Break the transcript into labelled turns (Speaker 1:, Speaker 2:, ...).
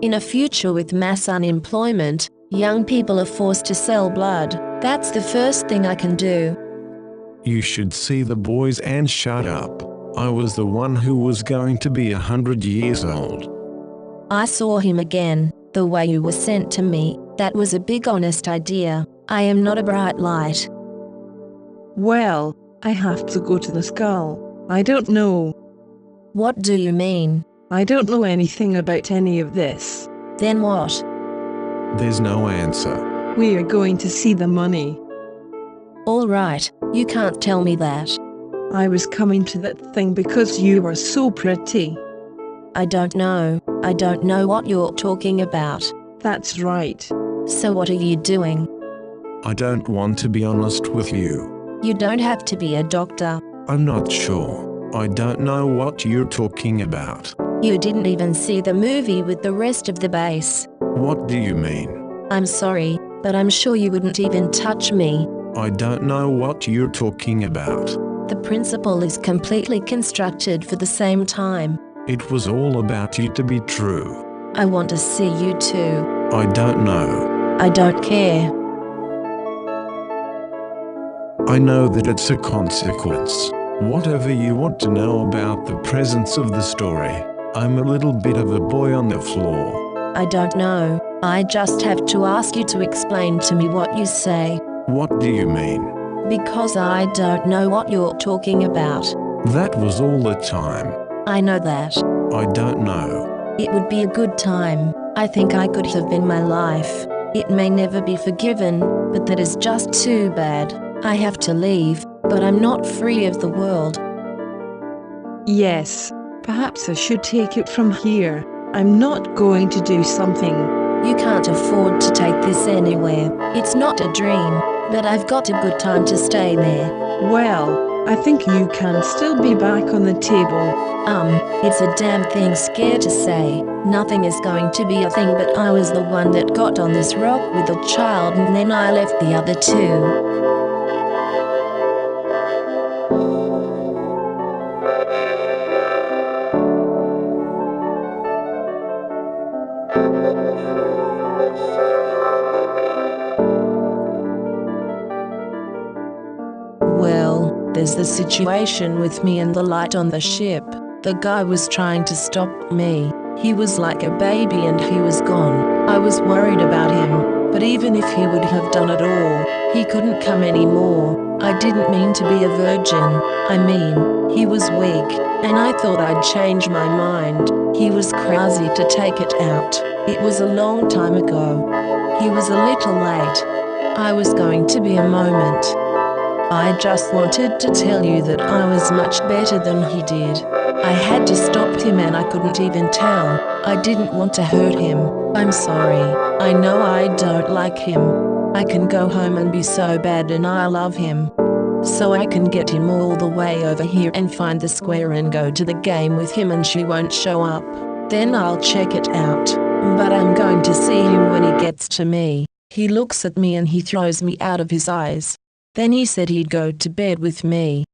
Speaker 1: In a future with mass unemployment, young people are forced to sell blood. That's the first thing I can do.
Speaker 2: You should see the boys and shut up. I was the one who was going to be 100 years old.
Speaker 1: I saw him again, the way you were sent to me. That was a big honest idea. I am not a bright light.
Speaker 3: Well, I have to go to the skull. I don't know.
Speaker 1: What do you mean?
Speaker 3: I don't know anything about any of this.
Speaker 1: Then what?
Speaker 2: There's no answer.
Speaker 3: We are going to see the money.
Speaker 1: All right, you can't tell me that.
Speaker 3: I was coming to that thing because you were so pretty.
Speaker 1: I don't know. I don't know what you're talking about.
Speaker 3: That's right.
Speaker 1: So what are you doing?
Speaker 2: I don't want to be honest with you.
Speaker 1: You don't have to be a doctor.
Speaker 2: I'm not sure. I don't know what you're talking about.
Speaker 1: You didn't even see the movie with the rest of the base.
Speaker 2: What do you mean?
Speaker 1: I'm sorry, but I'm sure you wouldn't even touch me.
Speaker 2: I don't know what you're talking about.
Speaker 1: The principle is completely constructed for the same time.
Speaker 2: It was all about you to be true.
Speaker 1: I want to see you too.
Speaker 2: I don't know.
Speaker 1: I don't care.
Speaker 2: I know that it's a consequence. Whatever you want to know about the presence of the story, I'm a little bit of a boy on the floor.
Speaker 1: I don't know. I just have to ask you to explain to me what you say.
Speaker 2: What do you mean?
Speaker 1: Because I don't know what you're talking about.
Speaker 2: That was all the time.
Speaker 1: I know that.
Speaker 2: I don't know.
Speaker 1: It would be a good time. I think I could have been my life. It may never be forgiven, but that is just too bad. I have to leave, but I'm not free of the world.
Speaker 3: Yes, perhaps I should take it from here. I'm not going to do something.
Speaker 1: You can't afford to take this anywhere. It's not a dream, but I've got a good time to stay there.
Speaker 3: Well, I think you can still be back on the table.
Speaker 1: It's a damn thing scared to say. Nothing is going to be a thing, but I was the one that got on this rock with a child and then I left the other two. Well, there's the situation with me and the light on the ship. The guy was trying to stop me. He was like a baby and he was gone. I was worried about him, but even if he would have done it all, he couldn't come anymore. I didn't mean to be a virgin. I mean, he was weak, and I thought I'd change my mind. He was crazy to take it out. It was a long time ago. He was a little late. I was going to be a moment. I just wanted to tell you that I was much better than he did. I had to stop him and I couldn't even tell. I didn't want to hurt him. I'm sorry. I know I don't like him. I can go home and be so bad and I love him. So I can get him all the way over here and find the square and go to the game with him and she won't show up. Then I'll check it out. But I'm going to see him when he gets to me. He looks at me and he throws me out of his eyes. Then he said he'd go to bed with me.